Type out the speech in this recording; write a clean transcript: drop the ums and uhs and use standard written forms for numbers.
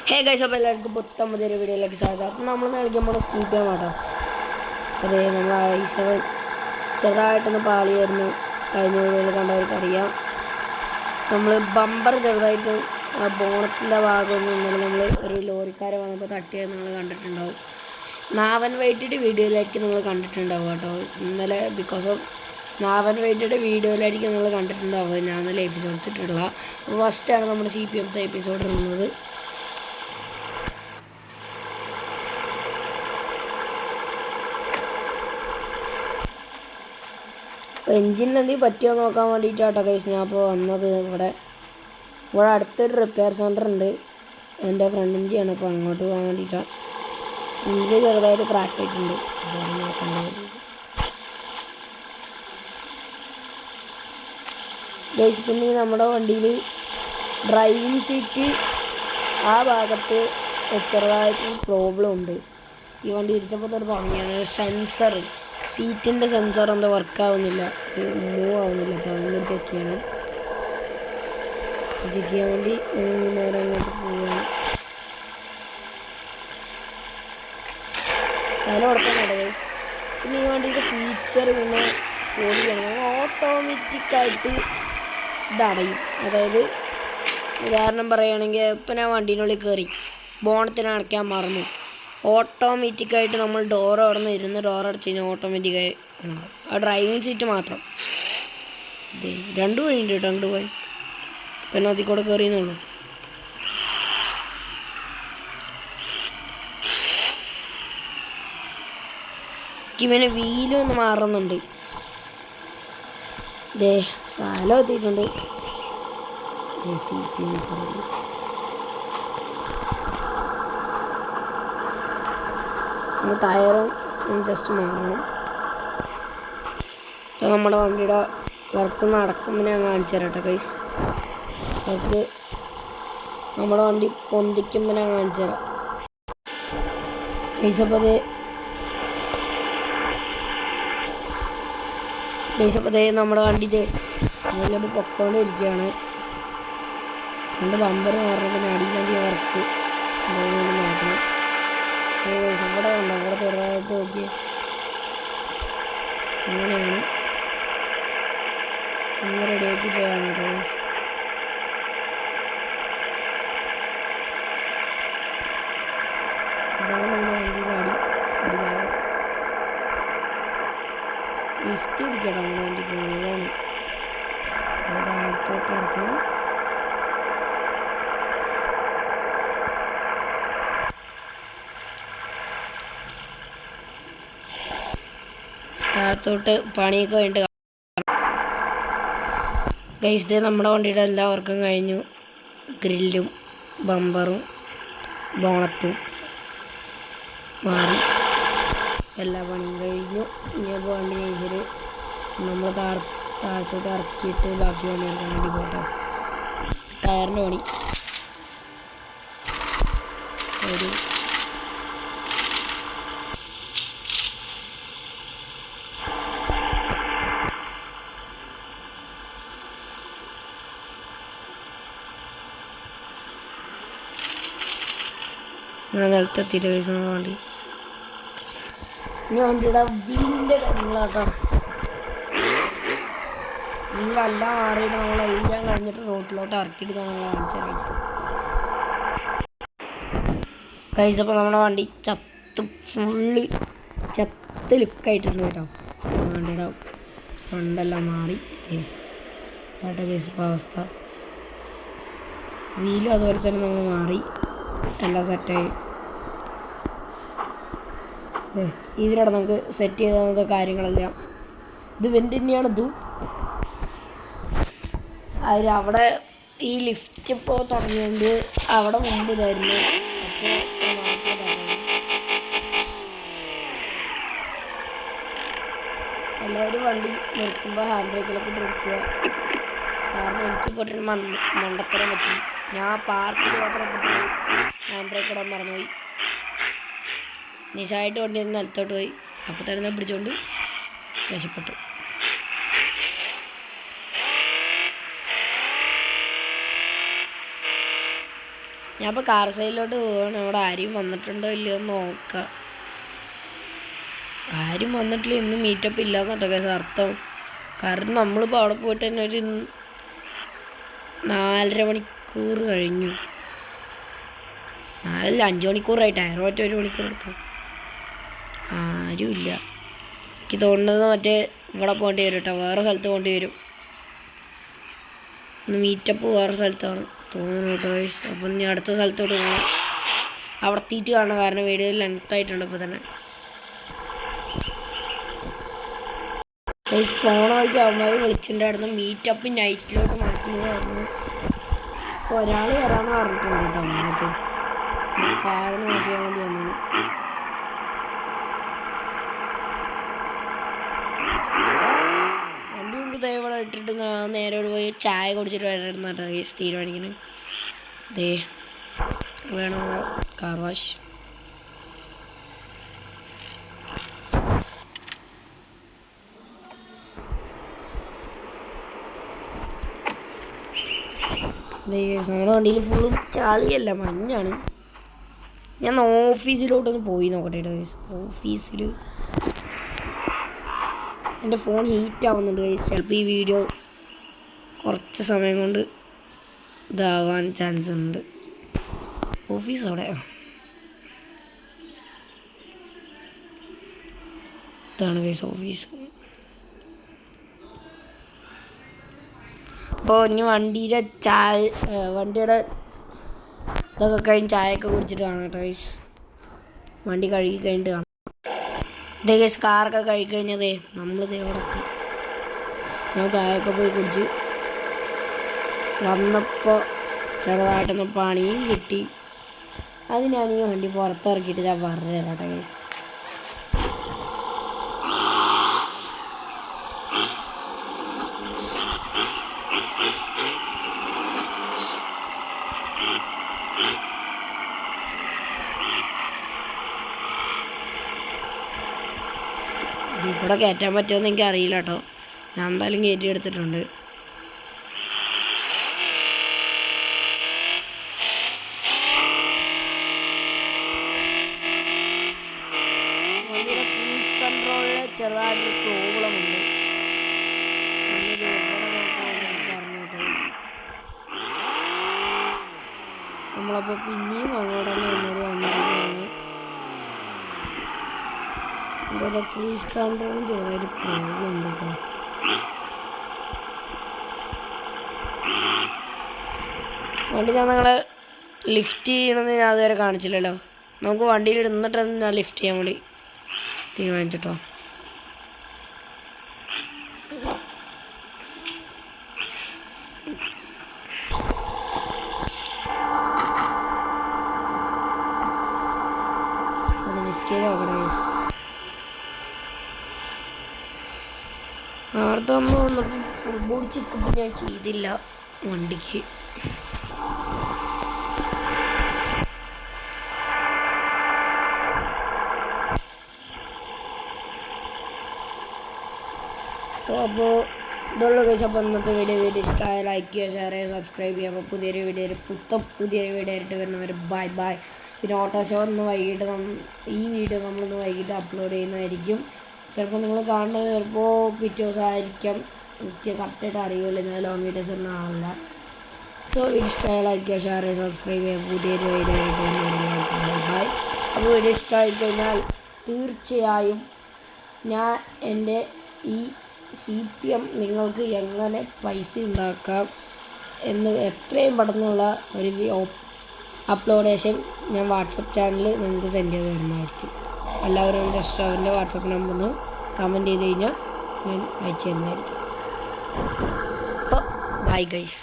Hey guys, അപ്പോൾ എല്ലാവർക്കും പുത്തൻ പുതിയൊരു വീഡിയോയിലേക്ക് സ്വാഗതം. അപ്പം നമ്മൾ നൽകുമ്പോൾ CPM ആട്ടോ. അതെ, നമ്മൾ i7 ചെറുതായിട്ടൊന്ന് പാളിയായിരുന്നു. കഴിഞ്ഞ വീഡിയോയിൽ കണ്ടവർക്ക് അറിയാം. നമ്മൾ ബമ്പർ ചെറുതായിട്ട് ബോണത്തിൻ്റെ ഭാഗമൊന്നും ഇന്നലെ നമ്മൾ ഒരു ലോറിക്കാരെ വന്നപ്പോൾ തട്ടിയത് നിങ്ങൾ കണ്ടിട്ടുണ്ടാവും. നാവൻ വെയിറ്റിൻ്റെ വീഡിയോയിലായിരിക്കും നിങ്ങൾ കണ്ടിട്ടുണ്ടാവും കേട്ടോ. ഇന്നലെ ബിക്കോസ് ഓഫ് നാവൻ വെയിറ്റിൻ്റെ വീഡിയോയിലായിരിക്കും നിങ്ങൾ കണ്ടിട്ടുണ്ടാവുക. ഞാൻ ഇന്നലെ എപ്പിസോഡ് ഇട്ടിട്ടുള്ള ഫസ്റ്റാണ് നമ്മുടെ CPMത്തെ എപ്പിസോഡ് ഇടുന്നത്. അപ്പോൾ എൻജിന് എന്തെങ്കിലും പറ്റിയോ നോക്കാൻ വേണ്ടിയിട്ടാട്ടോ ഗൈസ് ഞാൻ അപ്പോൾ വന്നത്. ഇവിടെ അടുത്തൊരു റിപ്പയർ സെൻ്റർ ഉണ്ട്, എൻ്റെ ഫ്രണ്ടിൻ്റെ ആണ്. അപ്പോൾ അങ്ങോട്ട് പോകാൻ വേണ്ടിയിട്ടാണ്. എനിക്ക് ചെറുതായിട്ട് ക്രാക്ക് ആയിട്ടുണ്ട്. ഗൈസ്, പിന്നെ നമ്മുടെ വണ്ടിയിൽ ഡ്രൈവിംഗ് സീറ്റ് ആ ഭാഗത്ത് ചെറുതായിട്ട് പ്രോബ്ലം ഉണ്ട്. ഈ വണ്ടി ഇടിച്ചപ്പോൾ തൊട്ട് തുടങ്ങിയാണ്. സെൻസർ, സീറ്റിൻ്റെ സെൻസർ എന്താ വർക്കാവുന്നില്ല, മൂവ് ആവുന്നില്ല. അപ്പോൾ അങ്ങോട്ട് ചെക്ക് ചെയ്യണം. ചെക്ക് ചെയ്യാൻ വേണ്ടി നേരെ അങ്ങോട്ട് പോവുകയാണ്. സ്ഥലം കൊടുക്കാനുണ്ട് ഗൈസ്. പിന്നെ ഈ വണ്ടിയുടെ ഫീച്ചർ പിന്നെ പോളിയാണ്. ഓട്ടോമാറ്റിക്കായിട്ട് ഇതടയും. അതായത് ഉദാഹരണം പറയുകയാണെങ്കിൽ ഇപ്പം ഞാൻ വണ്ടീനുള്ളിൽ കയറി ബോണത്തിന് അടയ്ക്കാൻ മറന്നു, ഓട്ടോമാറ്റിക്കായിട്ട് നമ്മൾ ഡോർ അവിടെ നിന്ന് ഇരുന്ന് ഡോർ അടച്ച് കഴിഞ്ഞാൽ ഓട്ടോമാറ്റിക്കായി ആ ഡ്രൈവിംഗ് സീറ്റ് മാത്രം. അതെ, രണ്ട് വഴിയുണ്ട് കേട്ടോ അങ്ങോട്ട് പോയി. പിന്നെ അതിൽ കൂടെ കയറിയെന്നുള്ളൂ. പിന്നെ വീലൊന്ന് മാറുന്നുണ്ട്. ദേ സ്ഥലം എത്തിയിട്ടുണ്ട്. CPM service. ടയറും ജസ്റ്റ് മാറണം. അപ്പോൾ നമ്മുടെ വണ്ടിയുടെ വർക്ക് നടക്കുമ്പോൾ ഞാൻ കാണിച്ചു തരാം കേട്ടോ ഗൈസ്. വർക്ക് നമ്മുടെ വണ്ടി പൊന്തിക്കുമ്പോൾ ഞാൻ കാണിച്ചു തരാം ഗൈസ്. അപ്പോൾ അതേ നമ്മുടെ വണ്ടി മുകളിലോട്ട് പൊക്കോണ്ടിരിക്കുകയാണ്. രണ്ട് ബമ്പർ മാറണം. പിന്നെ അടിയിലധികം വർക്ക് അതുകൊണ്ട് നോക്കണം. ഇവിടെ ഉണ്ടോ, ഇവിടെ ചെറുതായിട്ട് നോക്കി അങ്ങനെയാണ്. പിന്നെ റെഡിയാക്കി പോയാണ് ഗൈസ്. ഇതാണ് നമ്മുടെ വണ്ടിയുടെ അടിഭാഗം. ലിഫ്റ്റ് ഇരിക്കട്ടോ നമ്മുടെ വണ്ടിക്ക് മുഴുവൻ. അത് താഴത്തോട്ട് ഇറക്കണം. താഴത്തോട്ട് പണിയൊക്കെ വേണ്ടി ഗൈസ്. ഇത് നമ്മുടെ വണ്ടിയുടെ എല്ലാ വർക്കും കഴിഞ്ഞു. ഗ്രില്ലും ബമ്പറും ബോണറ്റും മാറി എല്ലാ പണിയും കഴിഞ്ഞു. ഇനിയിപ്പോൾ വണ്ടി നൈസിൽ നമ്മൾ താഴത്തോട്ട് ഇറക്കിയിട്ട് ബാക്കി പണി എടുക്കാൻ വേണ്ടി പോട്ടോ. ടയറിൻ്റെ പണി ഒരു നിലത്തെത്തിയിട്ട് കഴിച്ച വണ്ടി. ഇനി വണ്ടിയുടെ വീലിൻ്റെ കാര്യങ്ങളാട്ടോ. വീലെല്ലാം മാറിയിട്ട് നമ്മളെല്ലാം കഴിഞ്ഞിട്ട് റോട്ടിലോട്ട് ഇറക്കിയിട്ട് നമ്മൾ കാണിച്ച കഴിച്ച. അപ്പോൾ നമ്മുടെ വണ്ടി ഫുള്ള് ചത്ത് ലുക്കായിട്ടുണ്ട് കേട്ടോ. വണ്ടിയുടെ ഫ്രണ്ടെല്ലാം മാറി കേട്ടോ കേസ്. ഇപ്പോൾ അവസ്ഥ വീലും അതുപോലെ തന്നെ നമ്മൾ മാറി, എല്ലാം സെറ്റായി. ഇതിലൂടെ നമുക്ക് സെറ്റ് ചെയ്ത കാര്യങ്ങളെല്ലാം ഇത് വെൻ്റ് തന്നെയാണ്. ഇതും അവിടെ ഈ ലിഫ്റ്റ് ഇപ്പോൾ തുടങ്ങിയത് അവിടെ മുമ്പ് ഇതായിരുന്നു. അപ്പോൾ എല്ലാവരും വണ്ടി നിർത്തുമ്പോൾ ഹാൻഡ് ബ്രേക്കിലൊക്കെ നിർത്തുക. കാരണം എനിക്കിപ്പോൾ ഒരു മണ്ടത്തരം പറ്റി. ഞാൻ പാർക്കിൽ മാത്രം ഹാൻഡ് ബ്രേക്ക് ഇടാൻ മറന്നുപോയി. നിശായിട്ട് വണ്ടി നിലത്തോട്ട് പോയി. അപ്പോൾ തന്നെ പിടിച്ചുകൊണ്ട് രക്ഷപ്പെട്ടു. ഞാൻ ഇപ്പോൾ കാർ സൈഡിലോട്ട് പോവുകയാണ്. അവിടെ ആരും വന്നിട്ടുണ്ടോ ഇല്ലയോ എന്ന് നോക്കാം. ആരും വന്നിട്ടില്ല, ഇന്ന് മീറ്റപ്പ് ഇല്ലാന്നട്ടോ കേസ് അർത്ഥം. കാരണം നമ്മളിപ്പോൾ അവിടെ പോയിട്ട് തന്നെ ഒരു 4.5 മണിക്കൂർ കഴിഞ്ഞു. 5 മണിക്കൂറായിട്ട് ഒറ്റ 1 മണിക്കൂർ എടുത്തു. ആരുമില്ല. എനിക്ക് തോന്നുന്നത് മറ്റേ ഇവിടെ പോകേണ്ടി വരും കേട്ടോ, വേറെ സ്ഥലത്ത് പോകേണ്ടി വരും. മീറ്റപ്പ് വേറെ സ്ഥലത്താണ് തോന്നുന്നു കേട്ടോ ഗൈസ്. അപ്പം ഇനി അടുത്ത സ്ഥലത്തോട്ട് പോകണം. അവിടെ എത്തിയിട്ട് കാണണം, കാരണം വീഡിയോ ലെങ്ത് ആയിട്ടുണ്ട് ഇപ്പോൾ തന്നെ. ഗൈസ് പോണ വഴിക്ക് അവന്മാർ വിളിച്ചിട്ടുണ്ടായിരുന്നു മീറ്റപ്പ് നൈറ്റിലോട്ട് മാറ്റിയതായിരുന്നു. അപ്പോൾ ഒരാൾ വരാമെന്ന് പറഞ്ഞിട്ടുണ്ട് കേട്ടോ അങ്ങോട്ട്. കാറിന് വാഷ് ചെയ്യാൻ വേണ്ടി വന്നു. വണ്ടി കൊണ്ട് ഇവിടെ ഇട്ടിട്ട് നേരെ പോയി ചായ കുടിച്ചിട്ട് വരായിരുന്നു കേട്ടോ ഗൈസ് തീരുമാനിക്കുന്നത്. ദേ വേണം കാർ വാഷ്. നമ്മുടെ വണ്ടിയിൽ ഫുള്ളും ചളിയല്ല, മഞ്ഞാണ്. ഞാൻ ഓഫീസിലോട്ടൊന്ന് പോയി നോക്കട്ടെ ഗൈസ്. ഓഫീസിൽ എൻ്റെ ഫോൺ ഹീറ്റ് ആവുന്നുണ്ട് ഗൈസ്. ചിലപ്പോൾ ഈ വീഡിയോ കുറച്ച് സമയം കൊണ്ട് ഇതാവാൻ ചാൻസ് ഉണ്ട്. ഓഫീസ് അവിടെ ഇതാണ് ഗൈസ് ഓഫീസ്. അപ്പോൾ ഇനി വണ്ടിയുടെ വണ്ടിയുടെ ഇതൊക്കെ കഴിഞ്ഞ് ചായയൊക്കെ കുടിച്ചിട്ട് കാണാം കേട്ടോ ഗൈസ്. വണ്ടി കഴുകി കഴിഞ്ഞിട്ട് കാണാം. ഇതേ ഗൈസ് കാറൊക്കെ കഴുകി കഴിഞ്ഞതേ നമ്മളിതേ അവിടെ എത്തി. ഞാൻ ചായയൊക്കെ പോയി കുടിച്ചു. വന്നപ്പോൾ ചെറുതായിട്ടൊന്ന് പണിയും കിട്ടി. അതിനാണ് ഈ വണ്ടി പുറത്തിറക്കിയിട്ട് ഞാൻ പറഞ്ഞു തരാം കേട്ടോ ഗൈസ്. ഇതിൽ കൂടെ കയറ്റാൻ പറ്റുമെന്ന് എനിക്ക് അറിയില്ല കേട്ടോ. ഞാൻ എന്തായാലും കയറ്റി എടുത്തിട്ടുണ്ട്. വണ്ടിയുടെ ക്രൂസ് കൺട്രോളിൽ ചെറുതായിട്ടൊരു പ്രോബ്ലം ഉണ്ട്. നമ്മളപ്പോൾ പിന്നെയും അങ്ങോട്ട് തന്നെ ഒന്നുകൂടി വന്നിരിക്കുകയാണ്. എൻ്റെ ക്രൂസ് കൺട്രോളും ചെറുതായിട്ട് പ്രോബ്ലം ഉണ്ട് കേട്ടോ. വണ്ടി ഞാൻ നിങ്ങളെ ലിഫ്റ്റ് ചെയ്യണമെന്ന് ഞാൻ അതുവരെ കാണിച്ചില്ലല്ലോ. നമുക്ക് വണ്ടിയിൽ ഇരുന്നിട്ട് ഞാൻ ലിഫ്റ്റ് ചെയ്യാൻ വേണ്ടി തീരുമാനിച്ചിട്ടോ. അത് ചെക്ക് ചെയ്ത് നോക്കണേ. നേരത്തെ നമ്മൾ വന്നപ്പോൾ ഫുൾ ബോഡി ചെക്കപ്പ് ഞാൻ ചെയ്തില്ല വണ്ടിക്ക്. സോ അപ്പോൾ ഇതുള്ള കേസ്. അപ്പോൾ ഇന്നത്തെ വീഡിയോ ഇഷ്ടമായ ലൈക്ക് ചെയ്യുക, ഷെയർ ചെയ്യുക, സബ്സ്ക്രൈബ് ചെയ്യുക. അപ്പോൾ പുതിയൊരു വീഡിയോ ആയിട്ട് വരുന്നവർ ബൈ ബൈ. പിന്നെ ഓട്ടോ ഷോ ഒന്ന് വൈകിട്ട് ഈ വീഡിയോ നമ്മളൊന്ന് വൈകിട്ട് അപ്ലോഡ് ചെയ്യുന്നതായിരിക്കും. ചിലപ്പോൾ നിങ്ങൾ കാണുന്നത് ചിലപ്പോൾ പിറ്റേ ദിവസമായിരിക്കാം. എനിക്ക് കറക്റ്റായിട്ട് അറിയില്ല, ഞാൻ ലോങ് വീഡിയോസ് ഒന്നും ആവില്ല. സോ ഇഷ്ടമായ ലൈക്ക് ചെയ്യുക, ഷെയർ ചെയ്യുക, സബ്സ്ക്രൈബ് ചെയ്യുക. പുതിയൊരു വീഡിയോ ആയിട്ട് വരുന്നവർക്ക് ബൈ ബൈ. അപ്പോൾ വീഡിയോ ഇഷ്ടമായി കഴിഞ്ഞാൽ തീർച്ചയായും ഞാൻ എൻ്റെ ഈ CPM നിങ്ങൾക്ക് എങ്ങനെ പൈസ ഉണ്ടാക്കാം എന്ന് എത്രയും പെട്ടെന്നുള്ള ഒരു അപ്ലോഡേഷൻ ഞാൻ വാട്സപ്പ് ചാനലിൽ നിങ്ങൾക്ക് സെൻഡ് ചെയ്ത് തരുന്നതായിരിക്കും. എല്ലാവരും ജസ്റ്റ് അവൻ്റെ വാട്സപ്പ് നമ്പർ ഒന്ന് കമൻറ്റ് ചെയ്ത് കഴിഞ്ഞാൽ ഞാൻ അയച്ചു തരുന്നതായിരിക്കും. അപ്പോൾ ബൈ ഗൈസ്.